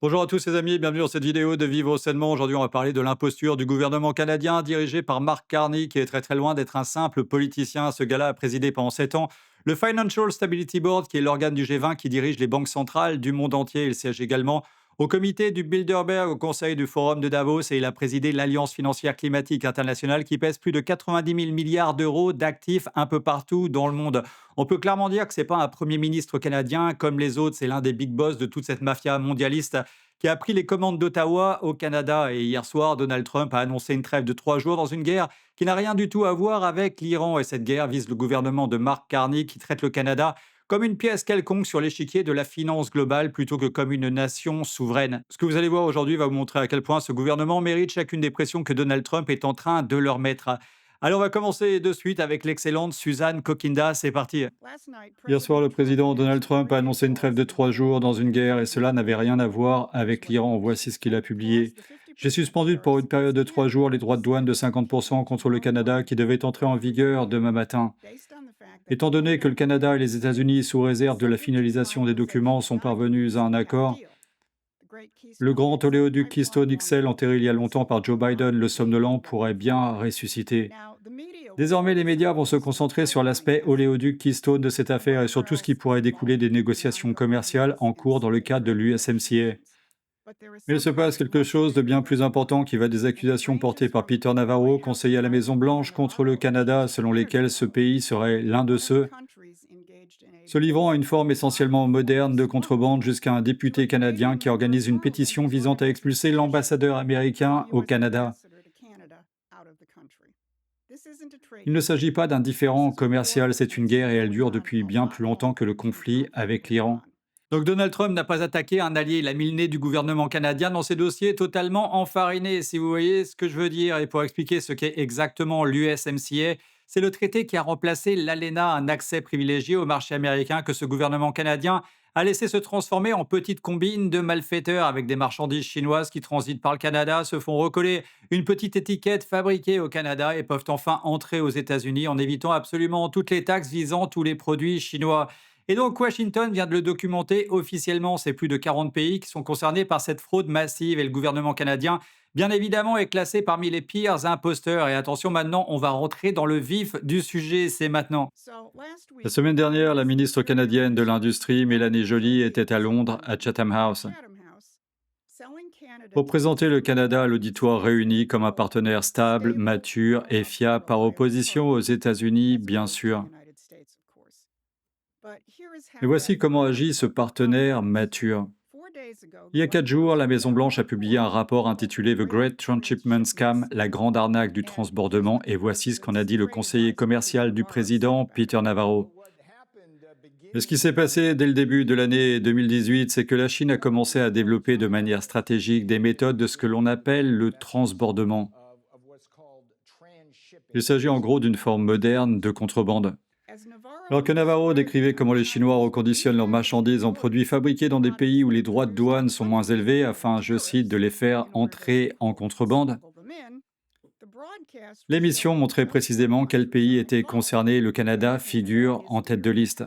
Bonjour à tous les amis, bienvenue dans cette vidéo de Vivre sainement. Aujourd'hui, on va parler de l'imposture du gouvernement canadien dirigé par Mark Carney, qui est très loin d'être un simple politicien. Ce gars-là a présidé pendant 7 ans le Financial Stability Board, qui est l'organe du G20 qui dirige les banques centrales du monde entier. Il siège également au comité du Bilderberg, au conseil du Forum de Davos, et il a présidé l'Alliance financière climatique internationale qui pèse plus de 90 000 milliards d'euros d'actifs un peu partout dans le monde. On peut clairement dire que c'est pas un premier ministre canadien comme les autres, c'est l'un des big boss de toute cette mafia mondialiste qui a pris les commandes d'Ottawa au Canada. Et hier soir, Donald Trump a annoncé une trêve de 3 jours dans une guerre qui n'a rien du tout à voir avec l'Iran. Et cette guerre vise le gouvernement de Mark Carney qui traite le Canada comme une pièce quelconque sur l'échiquier de la finance globale plutôt que comme une nation souveraine. Ce que vous allez voir aujourd'hui va vous montrer à quel point ce gouvernement mérite chacune des pressions que Donald Trump est en train de leur mettre. Alors on va commencer de suite avec l'excellente Suzanne Kokinda. C'est parti. Hier soir, le président Donald Trump a annoncé une trêve de 3 jours dans une guerre et cela n'avait rien à voir avec l'Iran. Voici ce qu'il a publié. J'ai suspendu pour une période de 3 jours les droits de douane de 50% contre le Canada qui devaient entrer en vigueur demain matin. Étant donné que le Canada et les États-Unis, sous réserve de la finalisation des documents, sont parvenus à un accord, le grand oléoduc Keystone XL, enterré il y a longtemps par Joe Biden, le somnolent, pourrait bien ressusciter. Désormais, les médias vont se concentrer sur l'aspect oléoduc Keystone de cette affaire et sur tout ce qui pourrait découler des négociations commerciales en cours dans le cadre de l'USMCA. Mais il se passe quelque chose de bien plus important qui va des accusations portées par Peter Navarro, conseiller à la Maison-Blanche, contre le Canada, selon lesquelles ce pays serait l'un de ceux se livrant à une forme essentiellement moderne de contrebande jusqu'à un député canadien qui organise une pétition visant à expulser l'ambassadeur américain au Canada. Il ne s'agit pas d'un différend commercial, c'est une guerre et elle dure depuis bien plus longtemps que le conflit avec l'Iran. Donc Donald Trump n'a pas attaqué un allié, il a mis le nez du gouvernement canadien dans ces dossiers totalement enfarinés, si vous voyez ce que je veux dire. Et pour expliquer ce qu'est exactement l'USMCA, c'est le traité qui a remplacé l'ALENA, un accès privilégié au marché américain que ce gouvernement canadien a laissé se transformer en petite combine de malfaiteurs avec des marchandises chinoises qui transitent par le Canada, se font recoller une petite étiquette fabriquée au Canada et peuvent enfin entrer aux États-Unis en évitant absolument toutes les taxes visant tous les produits chinois. Et donc Washington vient de le documenter officiellement. C'est plus de 40 pays qui sont concernés par cette fraude massive et le gouvernement canadien, bien évidemment, est classé parmi les pires imposteurs. Et attention, maintenant, on va rentrer dans le vif du sujet, c'est maintenant. La semaine dernière, la ministre canadienne de l'Industrie, Mélanie Joly, était à Londres, à Chatham House, pour présenter le Canada à l'auditoire réuni comme un partenaire stable, mature et fiable par opposition aux États-Unis, bien sûr. Mais voici comment agit ce partenaire mature. Il y a 4 jours, la Maison-Blanche a publié un rapport intitulé The Great Transshipment Scam, la grande arnaque du transbordement, et voici ce qu'en a dit le conseiller commercial du président, Peter Navarro. Et ce qui s'est passé dès le début de l'année 2018, c'est que la Chine a commencé à développer de manière stratégique des méthodes de ce que l'on appelle le transbordement. Il s'agit en gros d'une forme moderne de contrebande. Alors que Navarro décrivait comment les Chinois reconditionnent leurs marchandises en produits fabriqués dans des pays où les droits de douane sont moins élevés afin, je cite, de les faire entrer en contrebande, l'émission montrait précisément quel pays était concerné et le Canada figure en tête de liste.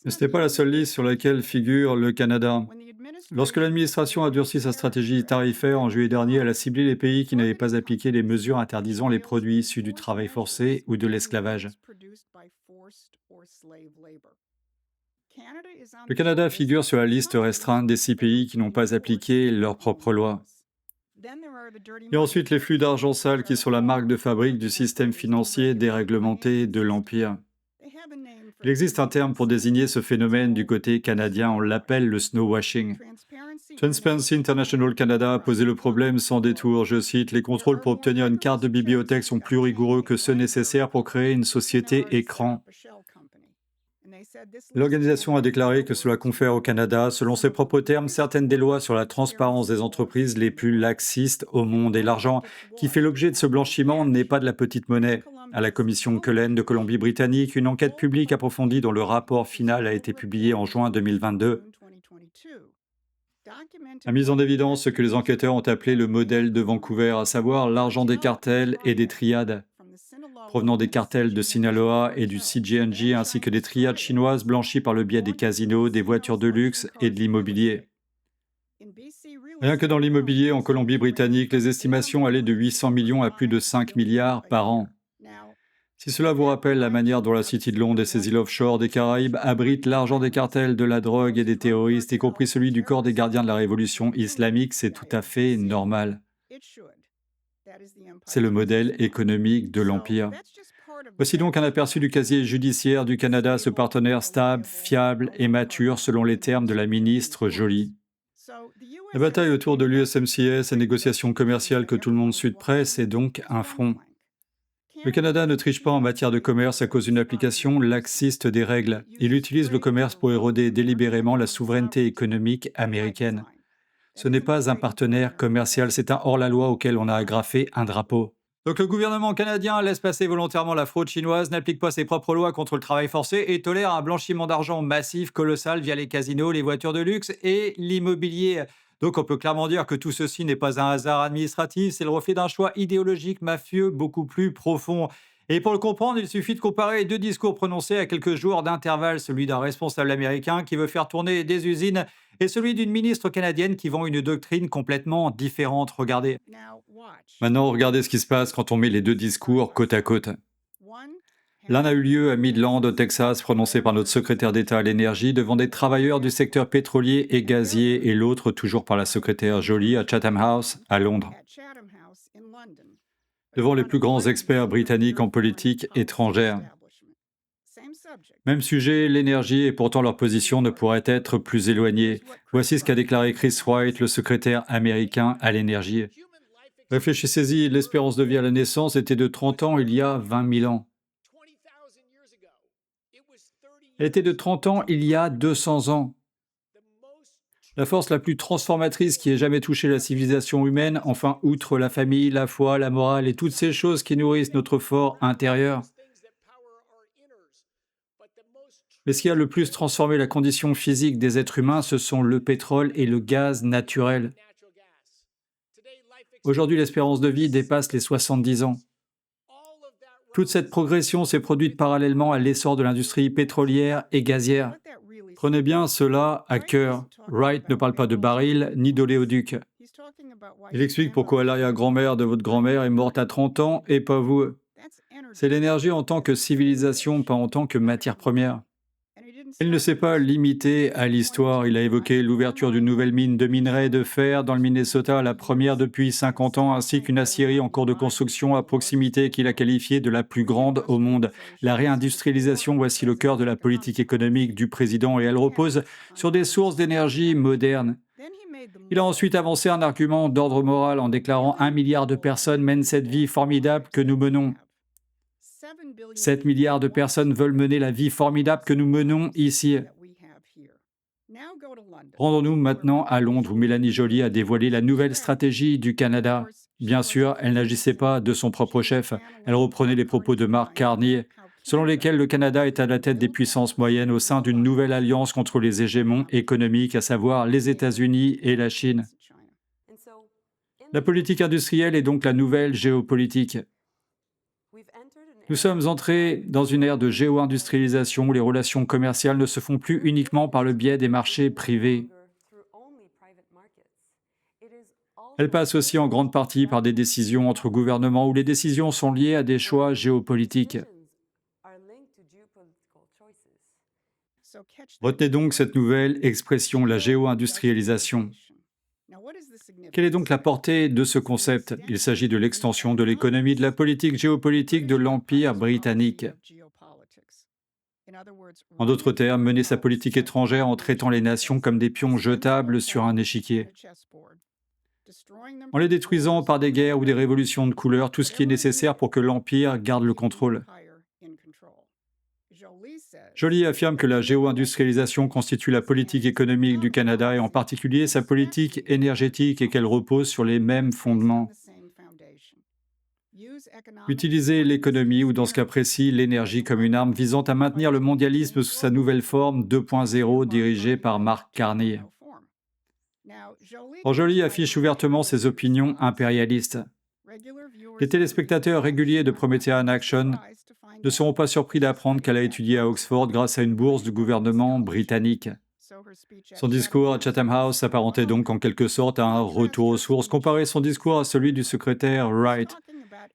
Mais ce n'est pas la seule liste sur laquelle figure le Canada. Lorsque l'administration a durci sa stratégie tarifaire en juillet dernier, elle a ciblé les pays qui n'avaient pas appliqué les mesures interdisant les produits issus du travail forcé ou de l'esclavage. Le Canada figure sur la liste restreinte des 6 pays qui n'ont pas appliqué leurs propres lois. Et ensuite, les flux d'argent sale qui sont la marque de fabrique du système financier déréglementé de l'Empire. Il existe un terme pour désigner ce phénomène du côté canadien, on l'appelle le snowwashing. Transparency International Canada a posé le problème sans détour, je cite, les contrôles pour obtenir une carte de bibliothèque sont plus rigoureux que ceux nécessaires pour créer une société écran. L'organisation a déclaré que cela confère au Canada, selon ses propres termes, certaines des lois sur la transparence des entreprises les plus laxistes au monde. Et l'argent qui fait l'objet de ce blanchiment n'est pas de la petite monnaie. À la commission Cullen de Colombie-Britannique, une enquête publique approfondie dont le rapport final a été publié en juin 2022 a mis en évidence ce que les enquêteurs ont appelé le modèle de Vancouver, à savoir l'argent des cartels et des triades, provenant des cartels de Sinaloa et du CGNG, ainsi que des triades chinoises blanchies par le biais des casinos, des voitures de luxe et de l'immobilier. Rien que dans l'immobilier en Colombie-Britannique, les estimations allaient de 800 millions à plus de 5 milliards par an. Si cela vous rappelle la manière dont la City de Londres et ses îles offshore des Caraïbes abritent l'argent des cartels, de la drogue et des terroristes, y compris celui du corps des gardiens de la révolution islamique, c'est tout à fait normal. C'est le modèle économique de l'Empire. Voici donc un aperçu du casier judiciaire du Canada, ce partenaire stable, fiable et mature, selon les termes de la ministre Joly. La bataille autour de l'USMCA, ces négociations commerciales que tout le monde suit de près, c'est donc un front. Le Canada ne triche pas en matière de commerce à cause d'une application laxiste des règles. Il utilise le commerce pour éroder délibérément la souveraineté économique américaine. Ce n'est pas un partenaire commercial, c'est un hors-la-loi auquel on a agrafé un drapeau. Donc le gouvernement canadien laisse passer volontairement la fraude chinoise, n'applique pas ses propres lois contre le travail forcé et tolère un blanchiment d'argent massif, colossal via les casinos, les voitures de luxe et l'immobilier. Donc on peut clairement dire que tout ceci n'est pas un hasard administratif, c'est le reflet d'un choix idéologique mafieux beaucoup plus profond. Et pour le comprendre, il suffit de comparer deux discours prononcés à quelques jours d'intervalle, celui d'un responsable américain qui veut faire tourner des usines et celui d'une ministre canadienne qui vend une doctrine complètement différente. Regardez. Maintenant, regardez ce qui se passe quand on met les deux discours côte à côte. L'un a eu lieu à Midland, au Texas, prononcé par notre secrétaire d'État à l'énergie devant des travailleurs du secteur pétrolier et gazier, et l'autre toujours par la secrétaire Joly à Chatham House, à Londres, devant les plus grands experts britanniques en politique étrangère. Même sujet, l'énergie, et pourtant leur position ne pourrait être plus éloignée. Voici ce qu'a déclaré Chris Wright, le secrétaire américain à l'énergie. Réfléchissez-y, l'espérance de vie à la naissance était de 30 ans il y a 20 000 ans. Elle était de 30 ans il y a 200 ans. La force la plus transformatrice qui ait jamais touché la civilisation humaine, enfin, outre la famille, la foi, la morale et toutes ces choses qui nourrissent notre fort intérieur. Mais ce qui a le plus transformé la condition physique des êtres humains, ce sont le pétrole et le gaz naturel. Aujourd'hui, l'espérance de vie dépasse les 70 ans. Toute cette progression s'est produite parallèlement à l'essor de l'industrie pétrolière et gazière. Prenez bien cela à cœur. Wright ne parle pas de baril ni d'oléoduc. Il explique pourquoi l'arrière-grand-mère de votre grand-mère est morte à 30 ans et pas vous. C'est l'énergie en tant que civilisation, pas en tant que matière première. Il ne s'est pas limité à l'histoire. Il a évoqué l'ouverture d'une nouvelle mine de minerai de fer dans le Minnesota, la première depuis 50 ans, ainsi qu'une aciérie en cours de construction à proximité qu'il a qualifiée de la plus grande au monde. La réindustrialisation, voici le cœur de la politique économique du président et elle repose sur des sources d'énergie modernes. Il a ensuite avancé un argument d'ordre moral en déclarant 1 milliard de personnes mènent cette vie formidable que nous menons. 7 milliards de personnes veulent mener la vie formidable que nous menons ici. Rendons-nous maintenant à Londres où Mélanie Joly a dévoilé la nouvelle stratégie du Canada. Bien sûr, elle n'agissait pas de son propre chef, elle reprenait les propos de Mark Carney, selon lesquels le Canada est à la tête des puissances moyennes au sein d'une nouvelle alliance contre les hégémons économiques, à savoir les États-Unis et la Chine. La politique industrielle est donc la nouvelle géopolitique. Nous sommes entrés dans une ère de géo-industrialisation où les relations commerciales ne se font plus uniquement par le biais des marchés privés. Elles passent aussi en grande partie par des décisions entre gouvernements où les décisions sont liées à des choix géopolitiques. Retenez donc cette nouvelle expression, la géo-industrialisation. Quelle est donc la portée de ce concept? Il s'agit de l'extension de l'économie de la politique géopolitique de l'Empire britannique. En d'autres termes, mener sa politique étrangère en traitant les nations comme des pions jetables sur un échiquier. En les détruisant par des guerres ou des révolutions de couleur, tout ce qui est nécessaire pour que l'Empire garde le contrôle. Joly affirme que la géo-industrialisation constitue la politique économique du Canada et en particulier sa politique énergétique et qu'elle repose sur les mêmes fondements. Utiliser l'économie ou dans ce cas précis l'énergie comme une arme visant à maintenir le mondialisme sous sa nouvelle forme 2.0 dirigée par Mark Carney. Or, Joly affiche ouvertement ses opinions impérialistes. Les téléspectateurs réguliers de Promethean Action ne seront pas surpris d'apprendre qu'elle a étudié à Oxford grâce à une bourse du gouvernement britannique. Son discours à Chatham House s'apparentait donc en quelque sorte à un retour aux sources. Comparez son discours à celui du secrétaire Wright.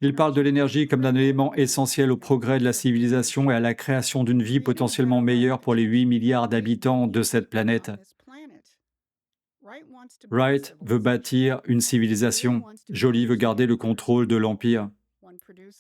Il parle de l'énergie comme d'un élément essentiel au progrès de la civilisation et à la création d'une vie potentiellement meilleure pour les 8 milliards d'habitants de cette planète. Wright veut bâtir une civilisation. Joly veut garder le contrôle de l'Empire.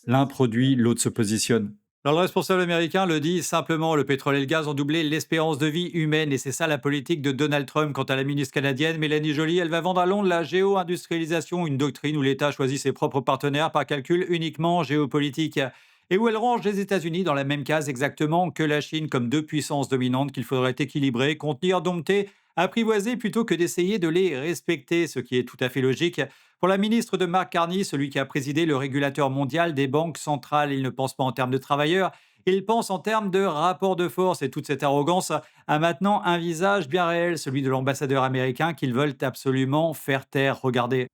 L'un produit, l'autre se positionne. Alors le responsable américain le dit simplement, le pétrole et le gaz ont doublé l'espérance de vie humaine et c'est ça la politique de Donald Trump. Quant à la ministre canadienne Mélanie Joly, elle va vendre à Londres la géo-industrialisation, une doctrine où l'État choisit ses propres partenaires par calcul uniquement géopolitique et où elle range les États-Unis dans la même case exactement que la Chine comme deux puissances dominantes qu'il faudrait équilibrer, contenir, dompter, apprivoiser plutôt que d'essayer de les respecter, ce qui est tout à fait logique. Pour la ministre de Mark Carney, celui qui a présidé le régulateur mondial des banques centrales, il ne pense pas en termes de travailleurs, il pense en termes de rapport de force et toute cette arrogance a maintenant un visage bien réel, celui de l'ambassadeur américain qu'ils veulent absolument faire taire. Regardez.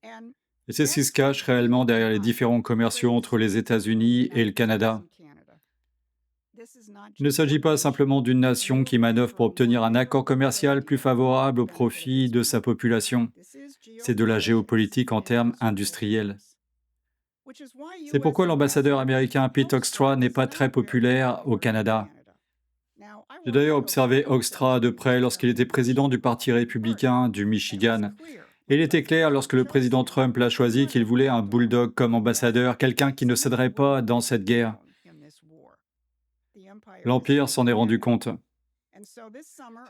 Et c'est ce qui se cache réellement derrière les différents commerciaux entre les États-Unis et le Canada. Il ne s'agit pas simplement d'une nation qui manœuvre pour obtenir un accord commercial plus favorable au profit de sa population. C'est de la géopolitique en termes industriels. C'est pourquoi l'ambassadeur américain Pete Hoekstra n'est pas très populaire au Canada. J'ai d'ailleurs observé Hoekstra de près lorsqu'il était président du Parti républicain du Michigan. Et il était clair lorsque le président Trump l'a choisi qu'il voulait un bulldog comme ambassadeur, quelqu'un qui ne céderait pas dans cette guerre. L'Empire s'en est rendu compte.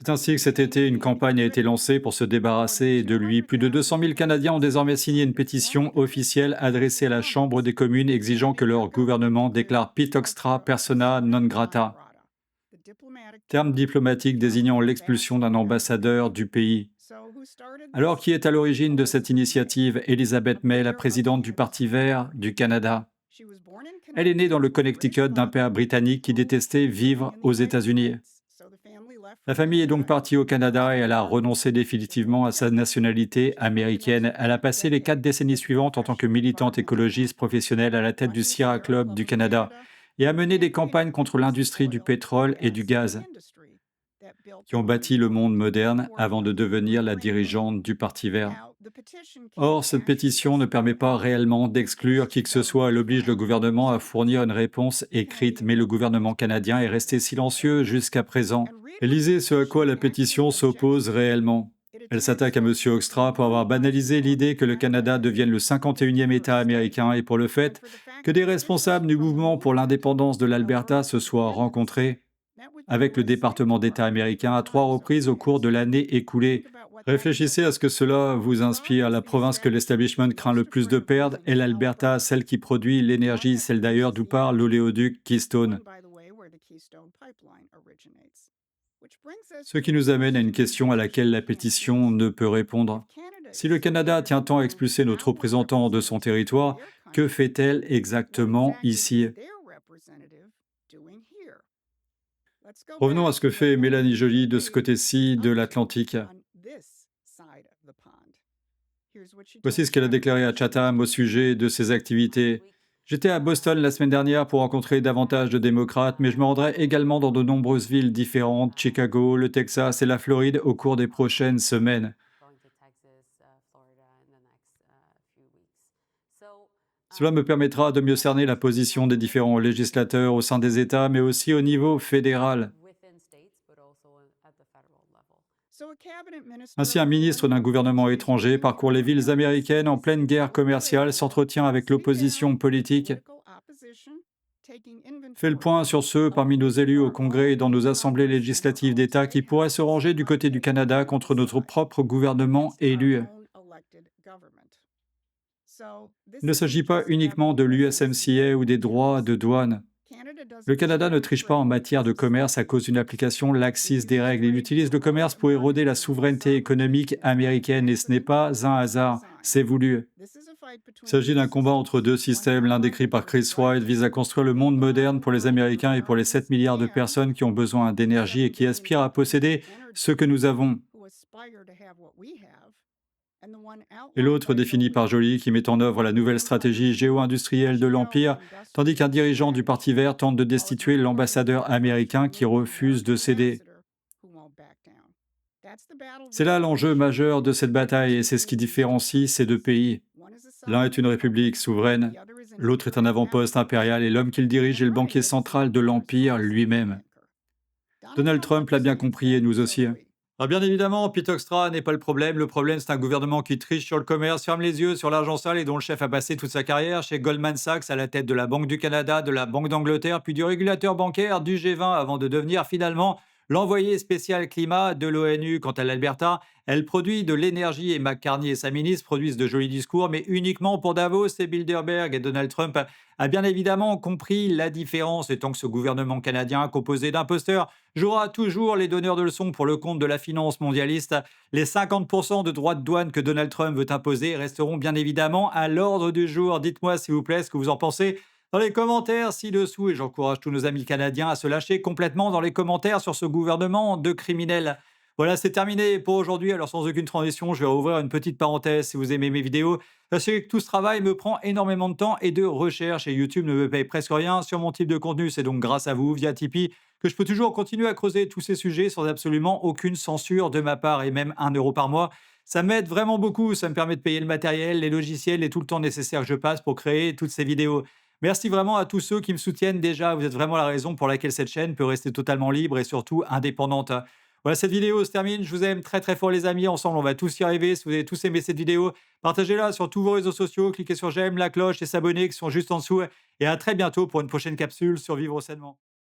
C'est ainsi que cet été, une campagne a été lancée pour se débarrasser de lui. Plus de 200 000 Canadiens ont désormais signé une pétition officielle adressée à la Chambre des communes exigeant que leur gouvernement déclare Pete Hoekstra persona non grata, terme diplomatique désignant l'expulsion d'un ambassadeur du pays. Alors, qui est à l'origine de cette initiative? Elizabeth May, la présidente du Parti vert du Canada. Elle est née dans le Connecticut d'un père britannique qui détestait vivre aux États-Unis. La famille est donc partie au Canada et elle a renoncé définitivement à sa nationalité américaine. Elle a passé les 4 décennies suivantes en tant que militante écologiste professionnelle à la tête du Sierra Club du Canada et a mené des campagnes contre l'industrie du pétrole et du gaz, qui ont bâti le monde moderne avant de devenir la dirigeante du Parti vert. Or, cette pétition ne permet pas réellement d'exclure qui que ce soit. Elle oblige le gouvernement à fournir une réponse écrite, mais le gouvernement canadien est resté silencieux jusqu'à présent. Et lisez ce à quoi la pétition s'oppose réellement. Elle s'attaque à M. Hoekstra pour avoir banalisé l'idée que le Canada devienne le 51e État américain et pour le fait que des responsables du mouvement pour l'indépendance de l'Alberta se soient rencontrés avec le département d'État américain à 3 reprises au cours de l'année écoulée. Réfléchissez à ce que cela vous inspire. La province que l'establishment craint le plus de perdre est l'Alberta, celle qui produit l'énergie, celle d'ailleurs d'où part l'oléoduc Keystone. Ce qui nous amène à une question à laquelle la pétition ne peut répondre. Si le Canada tient tant à expulser notre représentant de son territoire, que fait-elle exactement ici? Revenons à ce que fait Mélanie Joly de ce côté-ci de l'Atlantique. Voici ce qu'elle a déclaré à Chatham au sujet de ses activités. J'étais à Boston la semaine dernière pour rencontrer davantage de démocrates, mais je me rendrai également dans de nombreuses villes différentes, Chicago, le Texas et la Floride au cours des prochaines semaines. Cela me permettra de mieux cerner la position des différents législateurs au sein des États, mais aussi au niveau fédéral. Ainsi, un ministre d'un gouvernement étranger parcourt les villes américaines en pleine guerre commerciale, s'entretient avec l'opposition politique, fait le point sur ceux parmi nos élus au Congrès et dans nos assemblées législatives d'État qui pourraient se ranger du côté du Canada contre notre propre gouvernement élu. Il ne s'agit pas uniquement de l'USMCA ou des droits de douane. Le Canada ne triche pas en matière de commerce à cause d'une application laxiste des règles. Il utilise le commerce pour éroder la souveraineté économique américaine et ce n'est pas un hasard, c'est voulu. Il s'agit d'un combat entre deux systèmes. L'un décrit par Chris White vise à construire le monde moderne pour les Américains et pour les 7 milliards de personnes qui ont besoin d'énergie et qui aspirent à posséder ce que nous avons. Et l'autre défini par Joly qui met en œuvre la nouvelle stratégie géo-industrielle de l'Empire, tandis qu'un dirigeant du Parti vert tente de destituer l'ambassadeur américain qui refuse de céder. C'est là l'enjeu majeur de cette bataille et c'est ce qui différencie ces deux pays. L'un est une république souveraine, l'autre est un avant-poste impérial et l'homme qui le dirige est le banquier central de l'Empire lui-même. Donald Trump l'a bien compris et nous aussi. Ah, bien évidemment, Pete Hoekstra n'est pas le problème c'est un gouvernement qui triche sur le commerce, ferme les yeux sur l'argent sale et dont le chef a passé toute sa carrière chez Goldman Sachs à la tête de la Banque du Canada, de la Banque d'Angleterre, puis du régulateur bancaire, du G20 avant de devenir finalement l'envoyé spécial climat de l'ONU. Quant à l'Alberta, elle produit de l'énergie et McCartney et sa ministre produisent de jolis discours, mais uniquement pour Davos et Bilderberg. Et Donald Trump a bien évidemment compris la différence, et tant que ce gouvernement canadien composé d'imposteurs jouera toujours les donneurs de leçons pour le compte de la finance mondialiste, les 50% de droits de douane que Donald Trump veut imposer resteront bien évidemment à l'ordre du jour. Dites-moi s'il vous plaît ce que vous en pensez dans les commentaires ci-dessous et j'encourage tous nos amis canadiens à se lâcher complètement dans les commentaires sur ce gouvernement de criminels. Voilà, c'est terminé pour aujourd'hui. Alors sans aucune transition, je vais ouvrir une petite parenthèse si vous aimez mes vidéos. Sachez que tout ce travail me prend énormément de temps et de recherche et YouTube ne me paye presque rien sur mon type de contenu. C'est donc grâce à vous, via Tipeee, que je peux toujours continuer à creuser tous ces sujets sans absolument aucune censure de ma part et même 1 euro par mois. Ça m'aide vraiment beaucoup, ça me permet de payer le matériel, les logiciels et tout le temps nécessaire que je passe pour créer toutes ces vidéos. Merci vraiment à tous ceux qui me soutiennent déjà, vous êtes vraiment la raison pour laquelle cette chaîne peut rester totalement libre et surtout indépendante. Voilà, cette vidéo se termine, je vous aime très très fort les amis, ensemble on va tous y arriver. Si vous avez tous aimé cette vidéo, partagez-la sur tous vos réseaux sociaux, cliquez sur j'aime, la cloche et s'abonner qui sont juste en dessous. Et à très bientôt pour une prochaine capsule sur Vivre sainement.